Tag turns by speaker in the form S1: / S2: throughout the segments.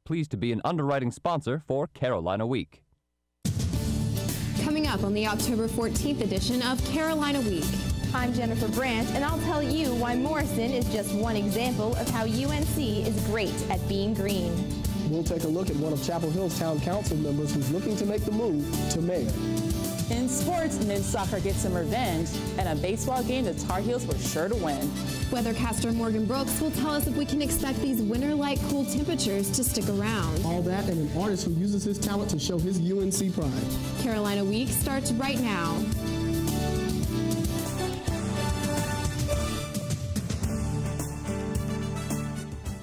S1: pleased to be an underwriting sponsor for Carolina Week.
S2: Coming up on the October 14th edition of Carolina Week.
S3: I'm Jennifer Brandt, and I'll tell you why Morrison is just one example of how UNC is great at being green.
S4: We'll take a look at one of Chapel Hill's town council members who's looking to make the move to mayor.
S5: In sports, men's soccer gets some revenge, and a baseball game the Tar Heels were sure to win.
S2: Weathercaster Morgan Brooks will tell us if we can expect these winter-like cool temperatures to stick around.
S4: All that and an artist who uses his talent to show his UNC pride.
S2: Carolina Week starts right now.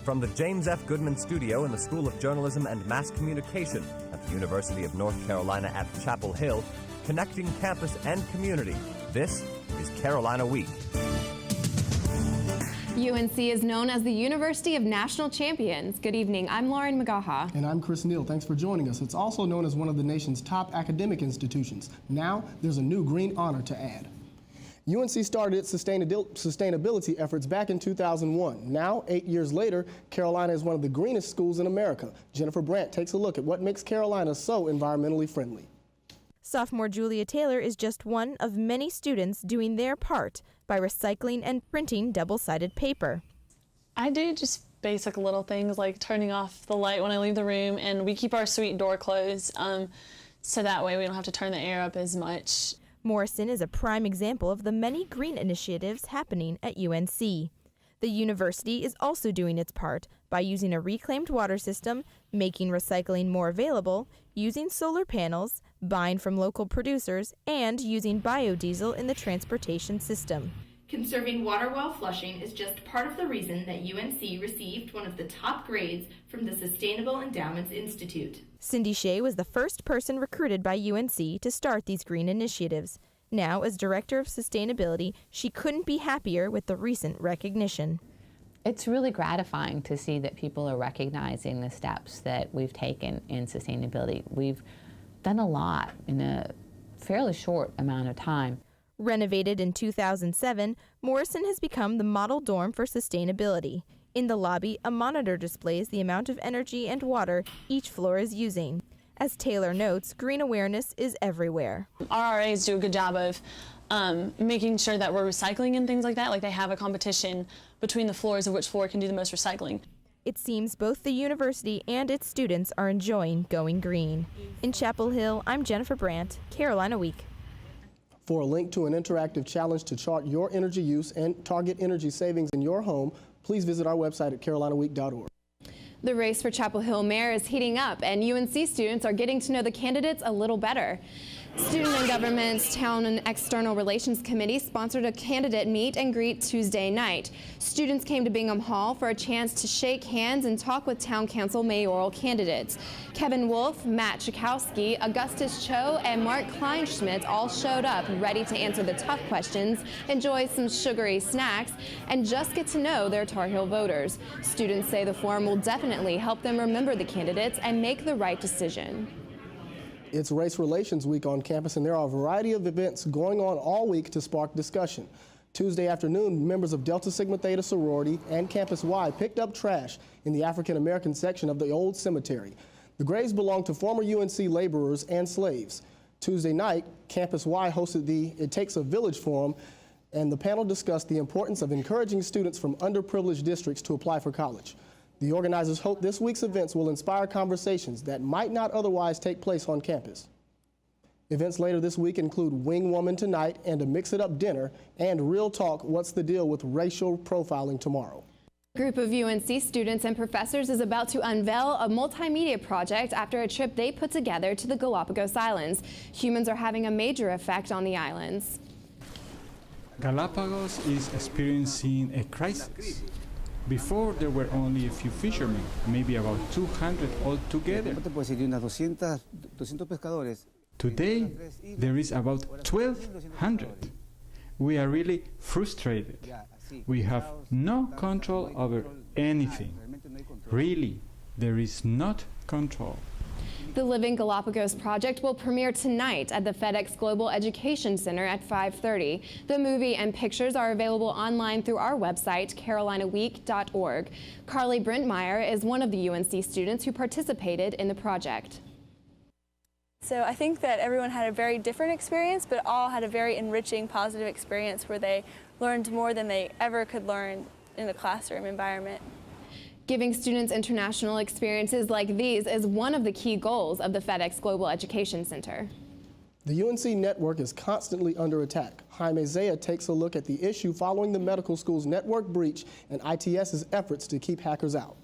S1: From the James F. Goodman Studio in the School of Journalism and Mass Communication at the University of North Carolina at Chapel Hill, connecting campus and community, this is Carolina Week.
S2: UNC is known as the University of National Champions. Good evening, I'm Lauren Magaha.
S4: And I'm Chris Neal. Thanks for joining us. It's also known as one of the nation's top academic institutions. Now, there's a new green honor to add. UNC started its sustainability efforts back in 2001. Now, 8 years later, Carolina is one of the greenest schools in America. Jennifer Brandt takes a look at what makes Carolina so environmentally friendly.
S3: Sophomore Julia Taylor is just one of many students doing their part by recycling and printing double-sided paper.
S6: I do just basic little things like turning off the light when I leave the room, and we keep our suite door closed so that way we don't have to turn the air up as much.
S3: Morrison is a prime example of the many green initiatives happening at UNC. The university is also doing its part by using a reclaimed water system, making recycling more available, using solar panels, buying from local producers, and using biodiesel in the transportation system.
S7: Conserving water while flushing is just part of the reason that UNC received one of the top grades from the Sustainable Endowments Institute.
S3: Cindy Shea was the first person recruited by UNC to start these green initiatives. Now, as Director of Sustainability, she couldn't be happier with the recent recognition.
S8: It's really gratifying to see that people are recognizing the steps that we've taken in sustainability. We've done a lot in a fairly short amount of time.
S3: Renovated in 2007, Morrison has become the model dorm for sustainability. In the lobby, a monitor displays the amount of energy and water each floor is using. As Taylor notes, green awareness is everywhere.
S6: Our RAs do a good job of making sure that we're recycling and things like that. Like they have a competition between the floors of which floor can do the most recycling.
S3: It seems both the university and its students are enjoying going green. In Chapel Hill, I'm Jennifer Brandt, Carolina Week.
S4: For a link to an interactive challenge to chart your energy use and target energy savings in your home, please visit our website at carolinaweek.org.
S2: The race for Chapel Hill mayor is heating up, and UNC students are getting to know the candidates a little better. Student and Government's Town and External Relations Committee sponsored a candidate meet and greet Tuesday night. Students came to Bingham Hall for a chance to shake hands and talk with Town Council mayoral candidates. Kevin Wolf, Matt Chakowski, Augustus Cho, and Mark Kleinschmidt all showed up ready to answer the tough questions, enjoy some sugary snacks, and just get to know their Tar Heel voters. Students say the forum will definitely help them remember the candidates and make the right decision.
S4: It's Race Relations Week on campus, and there are a variety of events going on all week to spark discussion. Tuesday afternoon, members of Delta Sigma Theta sorority and Campus Y picked up trash in the African American section of the old cemetery. The graves belong to former UNC laborers and slaves. Tuesday night, Campus Y hosted the It Takes a Village forum, and the panel discussed the importance of encouraging students from underprivileged districts to apply for college. The organizers hope this week's events will inspire conversations that might not otherwise take place on campus. Events later this week include Wing Woman tonight and a Mix It Up dinner, and Real Talk, What's the Deal with Racial Profiling tomorrow.
S2: A group of UNC students and professors is about to unveil a multimedia project after a trip they put together to the Galapagos Islands. Humans are having a major effect on the islands.
S9: Galapagos is experiencing a crisis. Before, there were only a few fishermen, maybe about 200 altogether. Today, there is about 1,200. We are really frustrated. We have no control over anything. Really, there is not control.
S2: The Living Galapagos project will premiere tonight at the FedEx Global Education Center at 5:30. The movie and pictures are available online through our website, carolinaweek.org. Carly Brentmeyer is one of the UNC students who participated in the project.
S10: So I think that everyone had a very different experience, but all had a very enriching, positive experience where they learned more than they ever could learn in the classroom environment.
S2: Giving students international experiences like these is one of the key goals of the FedEx Global Education Center.
S4: The UNC network is constantly under attack. Jaime Zaya takes a look at the issue following the medical school's network breach and ITS's efforts to keep hackers out.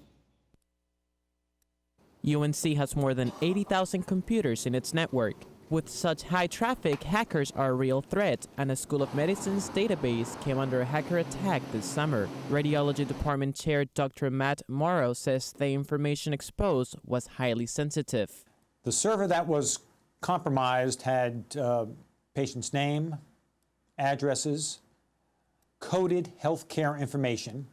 S11: UNC has more than 80,000 computers in its network. With such high traffic, hackers are a real threat, and a School of Medicine's database came under a hacker attack this summer. Radiology Department Chair Dr. Matt Morrow says the information exposed was highly sensitive.
S12: The server that was compromised had patient's name, addresses, coded healthcare information,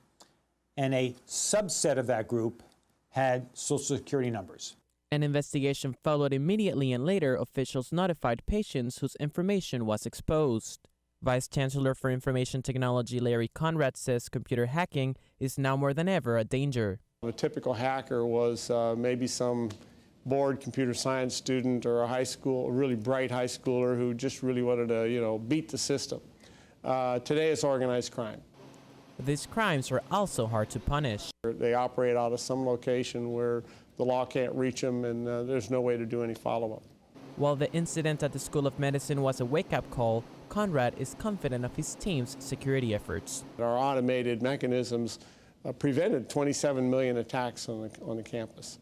S12: and a subset of that group had Social Security numbers.
S11: An investigation followed immediately, and later officials notified patients whose information was exposed. Vice Chancellor for Information Technology Larry Conrad says computer hacking is now more than ever a danger.
S13: A typical hacker was maybe some bored computer science student or a really bright high schooler who just really wanted to, beat the system. Today it's organized crime.
S11: These crimes are also hard to punish.
S13: They operate out of some location where the law can't reach them, and there's no way to do any follow-up.
S11: While the incident at the School of Medicine was a wake-up call, Conrad is confident of his team's security efforts.
S13: Our automated mechanisms prevented 27 million attacks on the campus.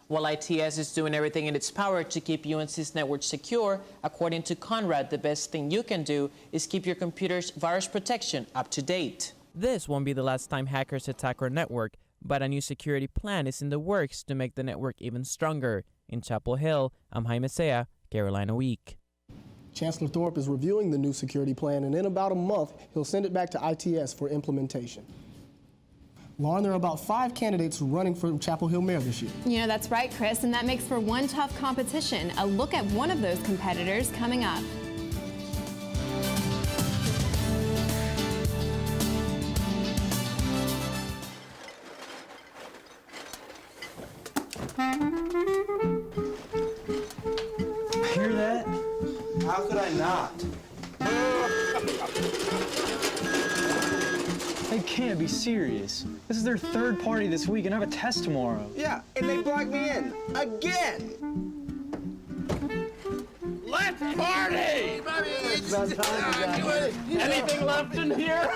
S14: While ITS is doing everything in its power to keep UNC's network secure, according to Conrad, the best thing you can do is keep your computer's virus protection up to date.
S11: This won't be the last time hackers attack our network, but a new security plan is in the works to make the network even stronger. In Chapel Hill, I'm Jaime Zaya, Carolina Week.
S4: Chancellor Thorpe is reviewing the new security plan, and in about a month, he'll send it back to ITS for implementation. Lauren, there are about 5 candidates running for Chapel Hill mayor this year.
S2: That's right, Chris, and that makes for one tough competition. A look at one of those competitors coming up.
S15: Hear that? How could I not? They can't be serious. This is their 3rd party this week, and I have a test tomorrow.
S16: Yeah, and they blocked me in again.
S17: Let's party! Anything left in here?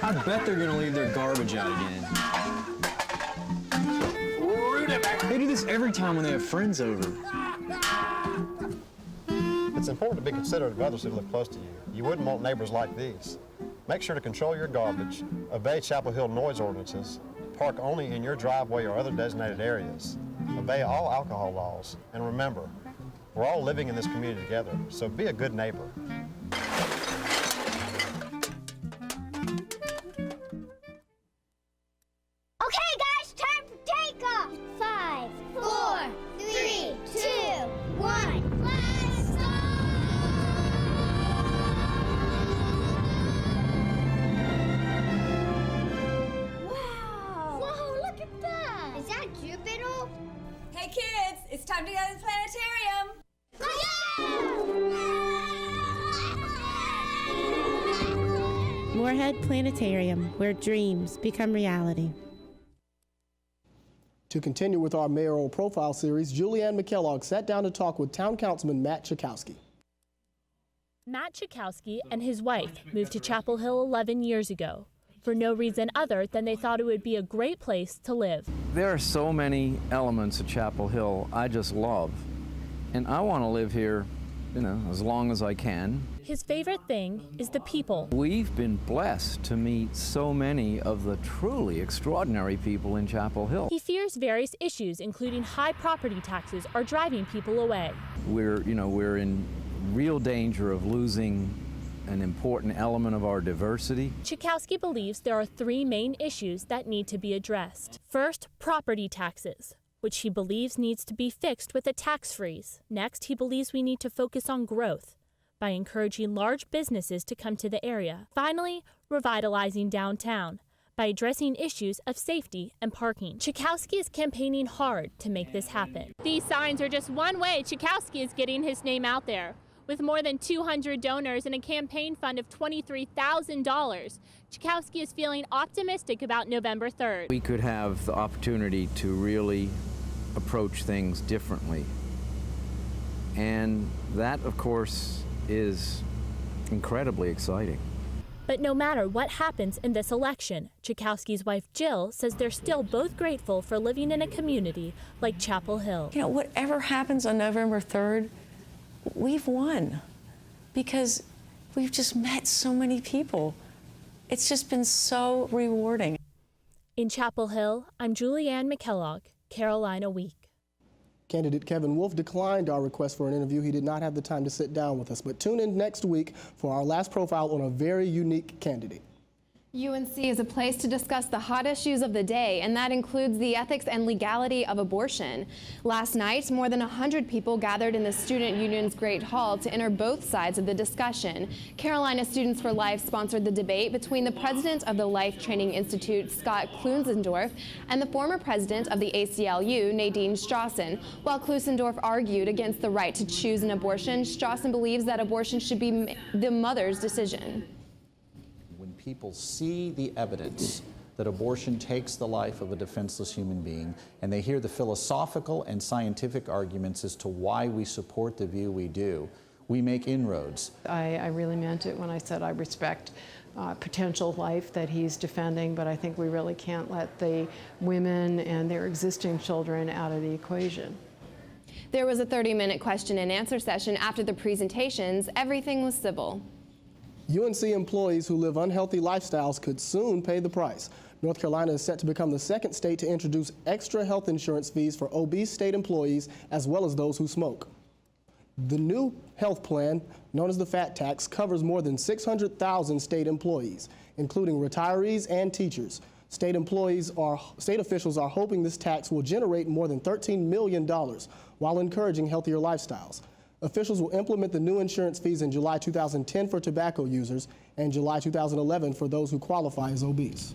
S15: I bet they're gonna leave their garbage out again. They do this every time when they have friends over.
S18: It's important to be considerate of others who live close to you. You wouldn't want neighbors like these. Make sure to control your garbage, obey Chapel Hill noise ordinances, park only in your driveway or other designated areas, obey all alcohol laws, and remember, we're all living in this community together, so be a good neighbor.
S19: Okay, guys, time for takeoff. 5, 4, 3, 2, 1. Let's go! Wow! Whoa, look at that! Is that Jupiter?
S20: Hey kids, it's time to go to the planetarium.
S21: Moorhead Planetarium, where dreams become reality.
S4: To continue with our mayoral profile series, Julianne McKellogg sat down to talk with Town Councilman Matt Chakowski.
S22: Matt Chakowski and his wife moved to Chapel Hill 11 years ago for no reason other than they thought it would be a great place to live.
S23: There are so many elements of Chapel Hill I just love, and I want to live here, as long as I can.
S22: His favorite thing is the people.
S23: We've been blessed to meet so many of the truly extraordinary people in Chapel Hill.
S22: He fears various issues, including high property taxes, are driving people away.
S23: We're in real danger of losing an important element of our diversity.
S22: Chakowski believes there are 3 main issues that need to be addressed. First, property taxes, which he believes needs to be fixed with a tax freeze. Next, he believes we need to focus on growth by encouraging large businesses to come to the area. Finally, revitalizing downtown by addressing issues of safety and parking. Chakowski is campaigning hard to make this happen. These signs are just one way Chakowski is getting his name out there. With more than 200 donors and a campaign fund of $23,000, Chakowski is feeling optimistic about November 3rd.
S23: We could have the opportunity to really approach things differently. And that, of course, is incredibly exciting.
S22: But no matter what happens in this election, Chakowski's wife Jill says they're still both grateful for living in a community like Chapel Hill.
S1: You know, whatever happens on November 3rd, we've won because we've just met so many people. It's just been so rewarding.
S22: In Chapel Hill, I'm Julianne McKellogg, Carolina Week.
S4: Candidate Kevin Wolf declined our request for an interview. He did not have the time to sit down with us, but tune in next week for our last profile on a very unique candidate.
S2: UNC is a place to discuss the hot issues of the day, and that includes the ethics and legality of abortion. Last night, more than 100 people gathered in the Student Union's Great Hall to enter both sides of the discussion. Carolina Students for Life sponsored the debate between the president of the Life Training Institute, Scott Klusendorf, and the former president of the ACLU, Nadine Strawson. While Klusendorf argued against the right to choose an abortion, Strawson believes that abortion should be the mother's decision.
S5: People see the evidence that abortion takes the life of a defenseless human being, and they hear the philosophical and scientific arguments as to why we support the view we do, we make inroads.
S7: I really meant it when I said I respect potential life that he's defending, but I think we really can't let the women and their existing children out of the equation.
S2: There was a 30-minute question and answer session after the presentations. Everything was civil.
S4: UNC employees who live unhealthy lifestyles could soon pay the price. North Carolina is set to become the second state to introduce extra health insurance fees for obese state employees as well as those who smoke. The new health plan, known as the Fat Tax, covers more than 600,000 state employees, including retirees and teachers. State officials are hoping this tax will generate more than $13 million while encouraging healthier lifestyles. Officials will implement the new insurance fees in July 2010 for tobacco users and July 2011 for those who qualify as obese.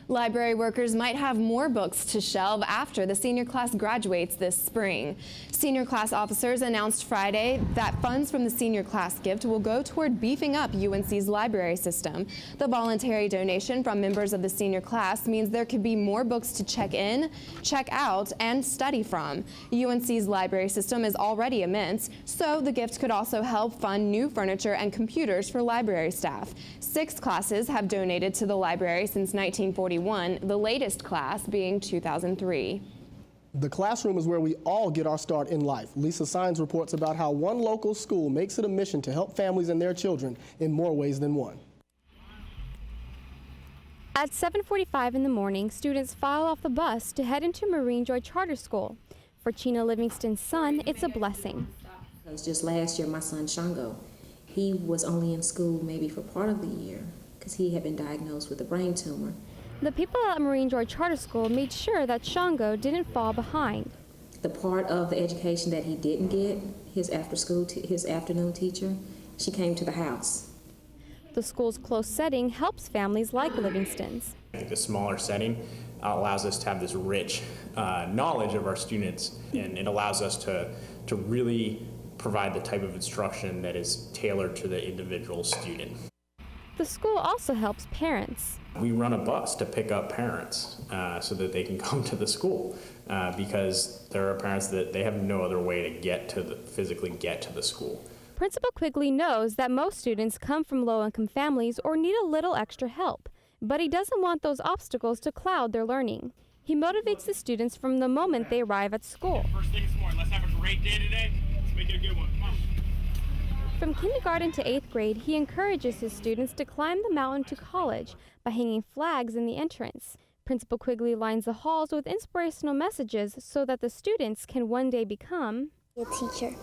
S2: Library workers might have more books to shelve after the senior class graduates this spring. Senior class officers announced Friday that funds from the senior class gift will go toward beefing up UNC's library system. The voluntary donation from members of the senior class means there could be more books to check in, check out, and study from. UNC's library system is already immense, so the gift could also help fund new furniture and computers for library staff. 6 classes have donated to the library since 1941, the latest class being 2003.
S4: The classroom is where we all get our start in life. Lisa Sines reports about how one local school makes it a mission to help families and their children in more ways than one.
S24: At 7:45 in the morning, students file off the bus to head into Marine Joy Charter School. For Chena Livingston's son, it's a blessing.
S25: Just last year, my son Shango, he was only in school maybe for part of the year because he had been diagnosed with a brain tumor.
S24: The people at Marine Joy Charter School made sure that Shango didn't fall behind.
S25: The part of the education that he didn't get, his afternoon teacher, she came to the house.
S24: The school's close setting helps families like Livingston's.
S26: I think the smaller setting allows us to have this rich knowledge of our students, and it allows us to really provide the type of instruction that is tailored to the individual student.
S24: The school also helps parents.
S26: We run a bus to pick up parents so that they can come to the school because there are parents that they have no other way to physically get to the school.
S24: Principal Quigley knows that most students come from low-income families or need a little extra help, but he doesn't want those obstacles to cloud their learning. He motivates the students from the moment they arrive at school.
S17: First thing this morning, let's have a great day today. Let's make it a good one. Come on.
S24: From kindergarten to 8th grade, he encourages his students to climb the mountain to college by hanging flags in the entrance. Principal Quigley lines the halls with inspirational messages so that the students can one day become
S19: a teacher,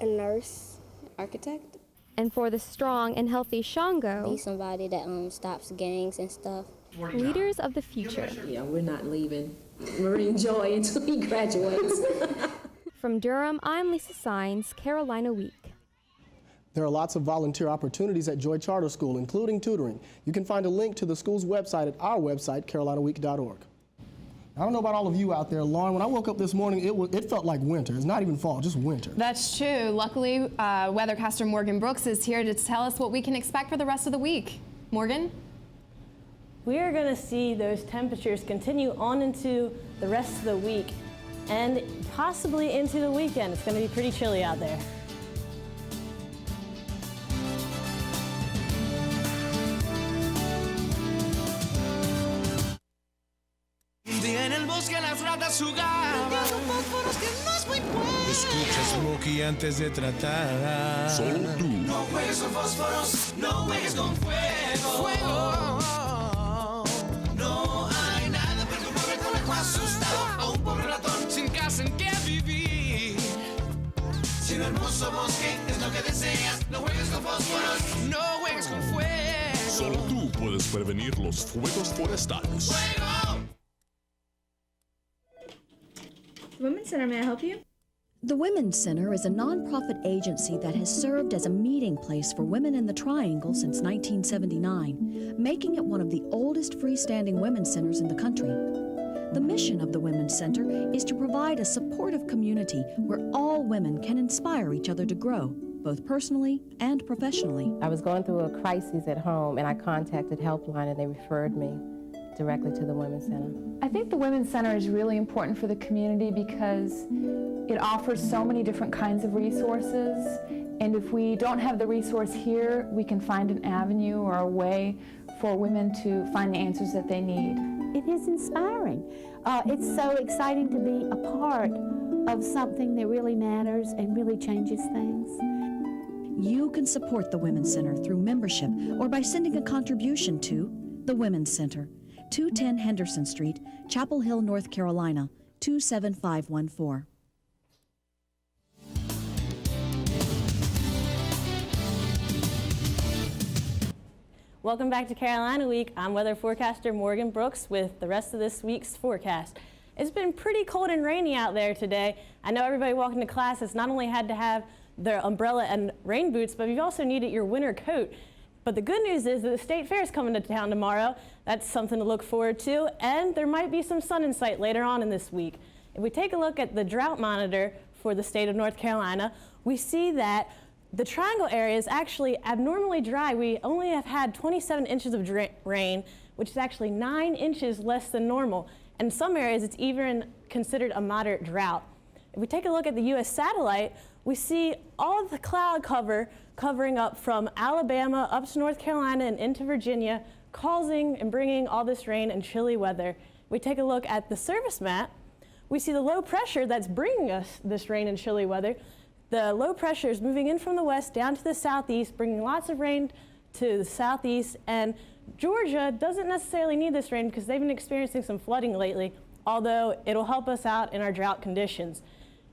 S19: a nurse, architect.
S24: And for the strong and healthy Shango,
S19: be somebody that stops gangs and stuff
S24: Leaders of the future.
S25: Yeah, we're not leaving Marine Joy until he graduates.
S24: From Durham, I'm Lisa Sines, Carolina Week.
S4: There are lots of volunteer opportunities at Joy Charter School, including tutoring. You can find a link to the school's website at our website, carolinaweek.org. I don't know about all of you out there, Lauren, when I woke up this morning, it felt like winter. It's not even fall, just winter.
S2: That's true. Luckily, weathercaster Morgan Brooks is here to tell us what we can expect for the rest of the week. Morgan?
S3: We are going to see those temperatures continue on into the rest of the week and possibly into the weekend. It's going to be pretty chilly out there.
S6: Escucha Smokey antes de tratar.
S8: Solo tú. No juegues con fósforos, no juegues con fuego. No hay nada para tu pobre conejo asustado a un pobre ratón sin casa en que vivir. Si un hermoso bosque es lo que deseas, no juegues con fósforos, no juegues con fuego.
S6: Solo tú puedes prevenir los fuegos forestales.
S8: ¡Fuego!
S9: Women's Center, may I help you?
S10: The Women's Center is a nonprofit agency that has served as a meeting place for women in the Triangle since 1979, making it one of the oldest freestanding women's centers in the country. The mission of the Women's Center is to provide a supportive community where all women can inspire each other to grow, both personally and professionally.
S12: I was going through a crisis at home, and I contacted Helpline, and they referred me directly to the Women's Center.
S27: I think the Women's Center is really important for the community because it offers so many different kinds of resources, and if we don't have the resource here, we can find an avenue or a way for women to find the answers that they need.
S28: It is inspiring. It's so exciting to be a part of something that really matters and really changes things.
S10: You can support the Women's Center through membership or by sending a contribution to the Women's Center, 210 Henderson Street, Chapel Hill, North Carolina, 27514.
S3: Welcome back to Carolina Week. I'm weather forecaster Morgan Brooks with the rest of this week's forecast. It's been pretty cold and rainy out there today. I know everybody walking to class has not only had to have their umbrella and rain boots, but you've also needed your winter coat. But the good news is that the State Fair is coming to town tomorrow. That's something to look forward to, and there might be some sun in sight later on in this week. If we take a look at the drought monitor for the state of North Carolina, we see that the Triangle area is actually abnormally dry. We only have had 27 inches of rain, which is actually 9 inches less than normal. And in some areas, it's even considered a moderate drought. If we take a look at the U.S. satellite, we see all of the cloud cover covering up from Alabama up to North Carolina and into Virginia, causing and bringing all this rain and chilly weather. We take a look at the service map, we see the low pressure that's bringing us this rain and chilly weather. The low pressure is moving in from the west down to the southeast, bringing lots of rain to the southeast, and Georgia doesn't necessarily need this rain because they've been experiencing some flooding lately, although it'll help us out in our drought conditions.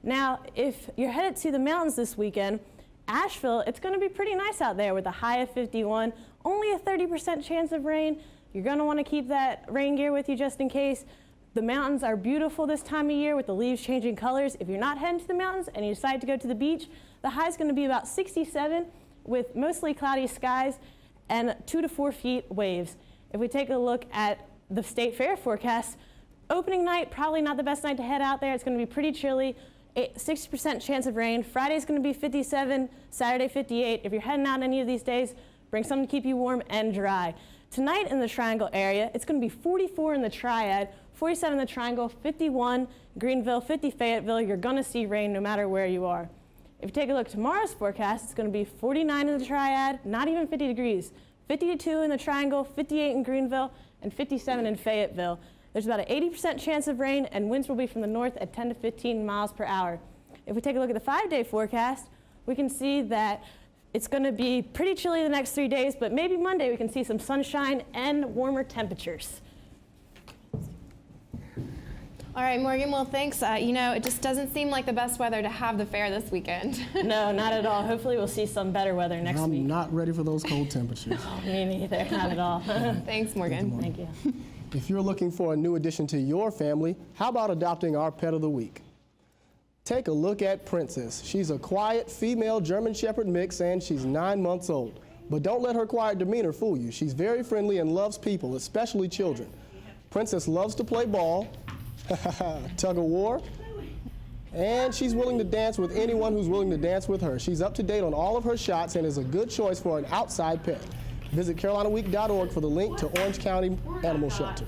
S3: Now, if you're headed to the mountains this weekend, Asheville, it's going to be pretty nice out there with a high of 51, only a 30% chance of rain. You're going to want to keep that rain gear with you just in case. The mountains are beautiful this time of year with the leaves changing colors. If you're not heading to the mountains and you decide to go to the beach, the high is going to be about 67 with mostly cloudy skies and 2 to 4 feet waves. If we take a look at the State Fair forecast, opening night, probably not the best night to head out there. It's going to be pretty chilly. 60% chance of rain. Friday's going to be 57, Saturday 58. If you're heading out any of these days, bring something to keep you warm and dry. Tonight in the Triangle area, it's going to be 44 in the Triad, 47 in the Triangle, 51 Greenville, 50 Fayetteville. You're going to see rain no matter where you are. If you take a look at tomorrow's forecast, it's going to be 49 in the Triad, not even 50 degrees. 52 in the Triangle, 58 in Greenville, and 57 in Fayetteville. There's about an 80% chance of rain, and winds will be from the north at 10 to 15 miles per hour. If we take a look at the 5-day forecast, we can see that it's going to be pretty chilly the next 3 days, but maybe Monday we can see some sunshine and warmer temperatures.
S2: All right, Morgan, well, thanks. You know, it just doesn't seem like the best weather to have the fair this weekend.
S3: No, not at all. Hopefully we'll see some better weather next week.
S4: I'm not ready for those cold temperatures.
S3: Me neither, not at all.
S2: Thanks, Morgan.
S3: Thank you.
S4: If you're looking for a new addition to your family, how about adopting our pet of the week? Take a look at Princess. She's a quiet female German Shepherd mix and she's 9 months old. But don't let her quiet demeanor fool you. She's very friendly and loves people, especially children. Princess loves to play ball, tug of war, and she's willing to dance with anyone who's willing to dance with her. She's up to date on all of her shots and is a good choice for an outside pet. Visit CarolinaWeek.org for the link to Orange County Animal Shelter.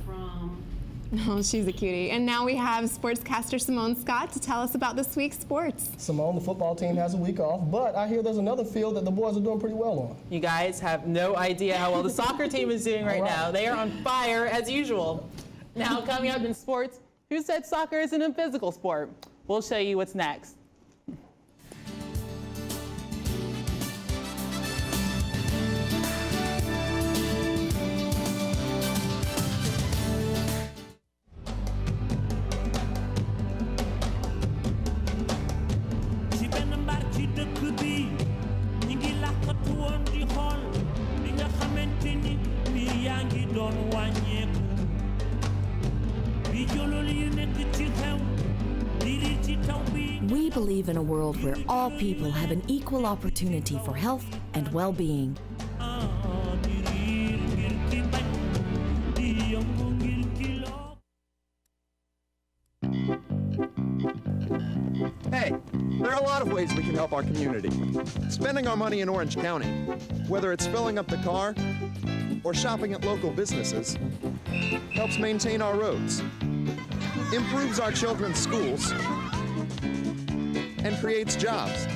S2: Oh, she's a cutie. And now we have sportscaster Simone Scott to tell us about this week's sports.
S4: Simone, the football team has a week off, but I hear there's another field that the boys are doing pretty well on.
S11: You guys have no idea how well the soccer team is doing right now. They are on fire as usual. Now, coming up in sports, who said soccer isn't a physical sport? We'll show you what's next.
S13: We believe in a world where all people have an equal opportunity for health and well-being.
S14: Hey, there are a lot of ways we can help our community. Spending our money in Orange County, whether it's filling up the car or shopping at local businesses, helps maintain our roads, improves our children's schools, and creates jobs.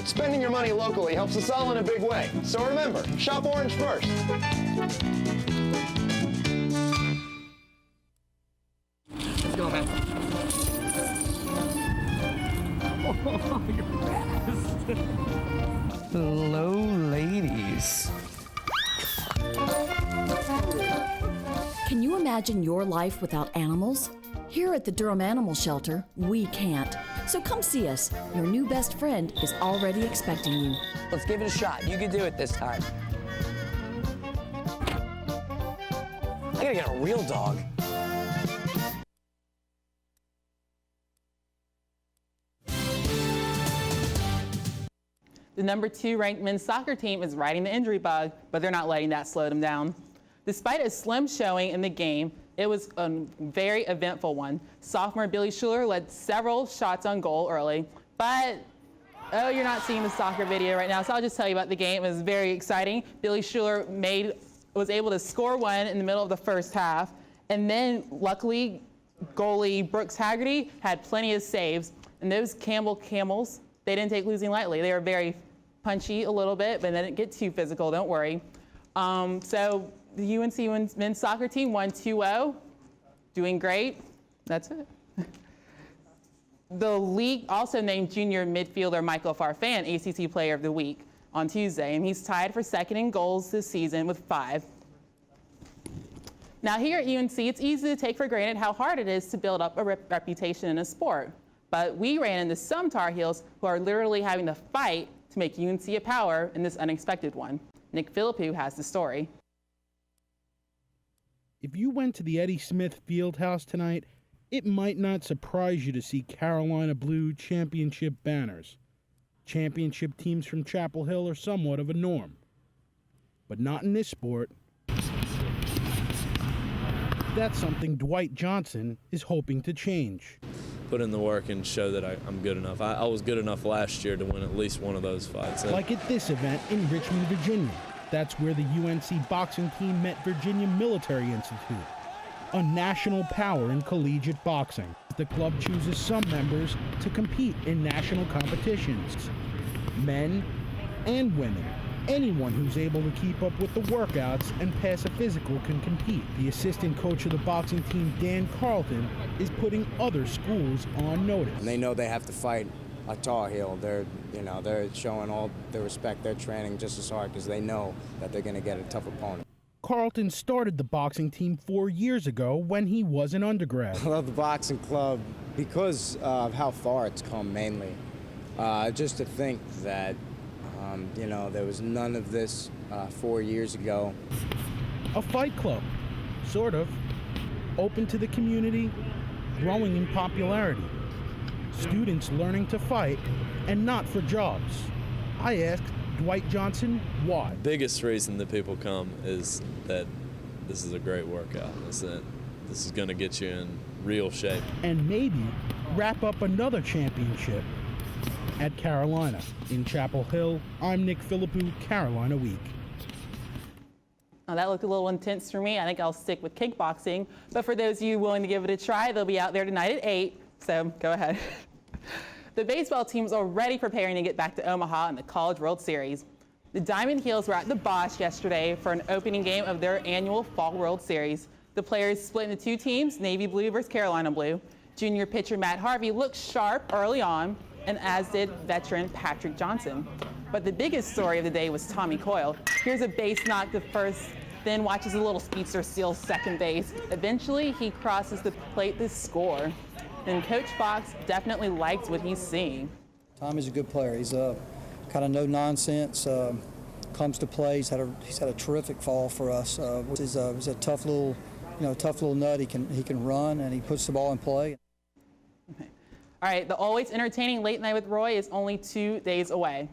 S14: Spending your money locally helps us all in a big way. So remember, shop Orange first.
S8: Let's go, man.
S15: Hello, ladies.
S10: Can you imagine your life without animals? Here at the Durham Animal Shelter, we can't. So come see us. Your new best friend is already expecting you.
S15: Let's give it a shot. You can do it this time. I gotta get a real dog.
S11: The number 2 ranked men's soccer team is riding the injury bug, but they're not letting that slow them down. Despite a slim showing in the game, it was a very eventful one. Sophomore Billy Schuler led several shots on goal early, but oh, you're not seeing the soccer video right now, so I'll just tell you about the game. It was very exciting. Billy Schuler was able to score one in the middle of the first half, and then luckily goalie Brooks Haggerty had plenty of saves, and those Campbell Camels, they didn't take losing lightly. They were very punchy a little bit, but they didn't get too physical, don't worry. So the UNC men's soccer team won 2-0, doing great. That's it. The league also named junior midfielder Michael Farfan ACC Player of the Week on Tuesday, and he's tied for second in goals this season with 5. Now here at UNC, it's easy to take for granted how hard it is to build up a reputation in a sport. But we ran into some Tar Heels who are literally having to fight to make UNC a power in this unexpected one. Nick Philippou has the story.
S16: If you went to the Eddie Smith Fieldhouse tonight, it might not surprise you to see Carolina Blue championship banners. Championship teams from Chapel Hill are somewhat of a norm. But not in this sport. That's something Dwight Johnson is hoping to change.
S18: Put in the work and show that I'm good enough. I was good enough last year to win at least one of those fights.
S16: Like at this event in Richmond, Virginia. That's where the UNC boxing team met Virginia Military Institute, a national power in collegiate boxing. The club chooses some members to compete in national competitions, men and women. Anyone who's able to keep up with the workouts and pass a physical can compete. The assistant coach of the boxing team, Dan Carlton, is putting other schools on notice.
S20: And they know they have to fight a Tar Heel. They're showing all the respect. They're training just as hard because they know that they're going to get a tough opponent.
S16: Carlton started the boxing team 4 years ago when he was an undergrad.
S20: I love the boxing club because of how far it's come, mainly. Just to think that, there was none of this 4 years ago.
S16: A fight club, sort of, open to the community, growing in popularity. Students learning to fight and not for jobs. I asked Dwight Johnson why.
S18: Biggest reason that people come is that this is a great workout. This is going to get you in real shape.
S16: And maybe wrap up another championship at Carolina. In Chapel Hill, I'm Nick Philippou, Carolina Week.
S11: Oh, that looked a little intense for me. I think I'll stick with kickboxing. But for those of you willing to give it a try, they'll be out there tonight at 8. So go ahead. The baseball team is already preparing to get back to Omaha in the College World Series. The Diamond Heels were at the Bosch yesterday for an opening game of their annual Fall World Series. The players split into two teams, Navy Blue versus Carolina Blue. Junior pitcher Matt Harvey looked sharp early on, and as did veteran Patrick Johnson. But the biggest story of the day was Tommy Coyle. Here's a base knock to first, then watches a little speedster steal second base. Eventually, he crosses the plate to score. And Coach Fox definitely likes what he's seeing.
S1: Tommy's a good player. He's kind of no nonsense. Comes to play. He's had a terrific fall for us. He's a tough little nut. He can run and he puts the ball in play.
S11: Okay. All right, the always entertaining Late Night with Roy is only 2 days away.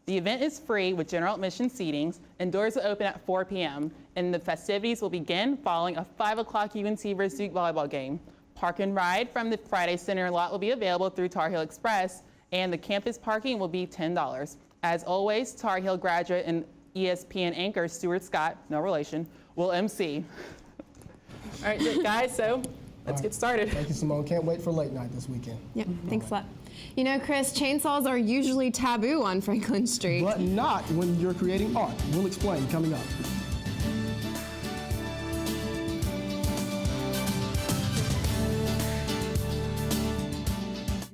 S11: The event is free with general admission seatings, and doors will open at 4 p.m. And the festivities will begin following a 5 o'clock UNC versus Duke volleyball game. Park and ride from the Friday Center lot will be available through Tar Heel Express, and the campus parking will be $10. As always, Tar Heel graduate and ESPN anchor Stuart Scott, no relation, will MC. All right, guys, so let's get started.
S4: Thank you, Simone. Can't wait for late night this weekend.
S2: Yep, thanks a lot. You know, Chris, chainsaws are usually taboo on Franklin Street.
S4: But not when you're creating art. We'll explain coming up.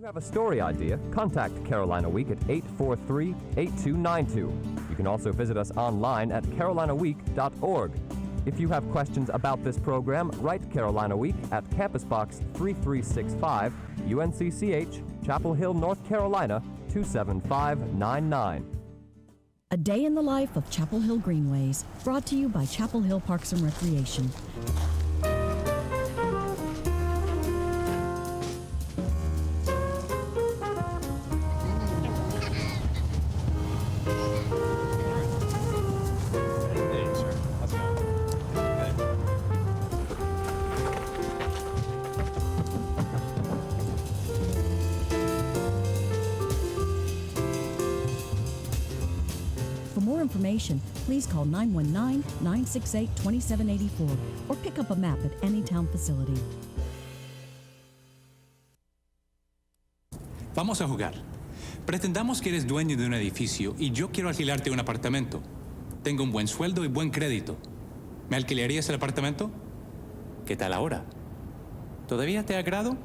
S5: Have a story idea, contact Carolina Week at 843-8292. You can also visit us online at carolinaweek.org. If you have questions about this program, write Carolina Week at Campus Box 3365, UNCCH, Chapel Hill, North Carolina, 27599.
S10: A day in the life of Chapel Hill Greenways, brought to you by Chapel Hill Parks and Recreation. Please call 919-968-2784 or pick up a map at any town facility.
S7: Vamos a jugar. Pretendamos que eres dueño de un edificio y yo quiero alquilarte un apartamento. Tengo un buen sueldo y buen crédito. ¿Me alquilarías el apartamento? ¿Qué tal ahora? ¿Todavía te agrado?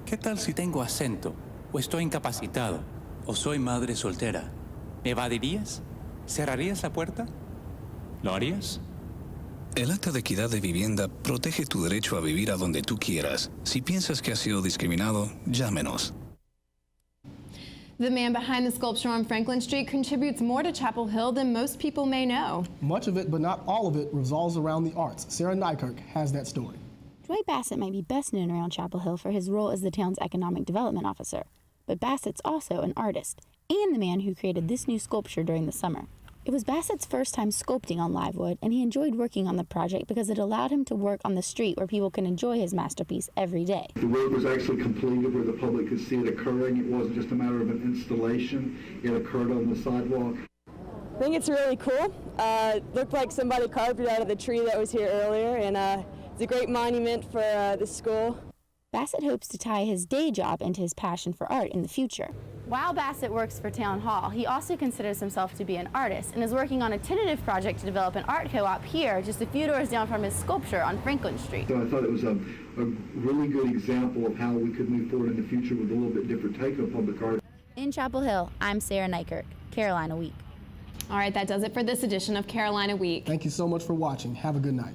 S7: ¿Qué tal si tengo acento? ¿O estoy incapacitado? ¿O soy madre soltera? ¿Me evadirías? ¿Cerrarías la puerta? ¿Lo harías?
S17: El Acta de Equidad de Vivienda protege tu derecho a vivir a donde tú quieras. Si piensas que has sido discriminado, llámenos.
S2: The man behind the sculpture on Franklin Street contributes more to Chapel Hill than most people may know.
S4: Much of it, but not all of it, revolves around the arts. Sarah Nykirk has that story.
S21: Dwight Bassett may be best known around Chapel Hill for his role as the town's economic development officer, but Bassett's also an artist and the man who created this new sculpture during the summer. It was Bassett's first time sculpting on live wood, and he enjoyed working on the project because it allowed him to work on the street where people can enjoy his masterpiece every day.
S22: The work was actually completed where the public could see it occurring. It wasn't just a matter of an installation. It occurred on the sidewalk.
S3: I think it's really cool. Looked like somebody carved it out of the tree that was here earlier, and it's a great monument for the school.
S21: Bassett hopes to tie his day job into his passion for art in the future.
S23: While Bassett works for Town Hall, he also considers himself to be an artist and is working on a tentative project to develop an art co-op here, just a few doors down from his sculpture on Franklin Street.
S22: So I thought it was a really good example of how we could move forward in the future with a little bit different take on public art.
S21: In Chapel Hill, I'm Sarah Nykirk, Carolina Week.
S2: All right, that does it for this edition of Carolina Week.
S4: Thank you so much for watching. Have a good night.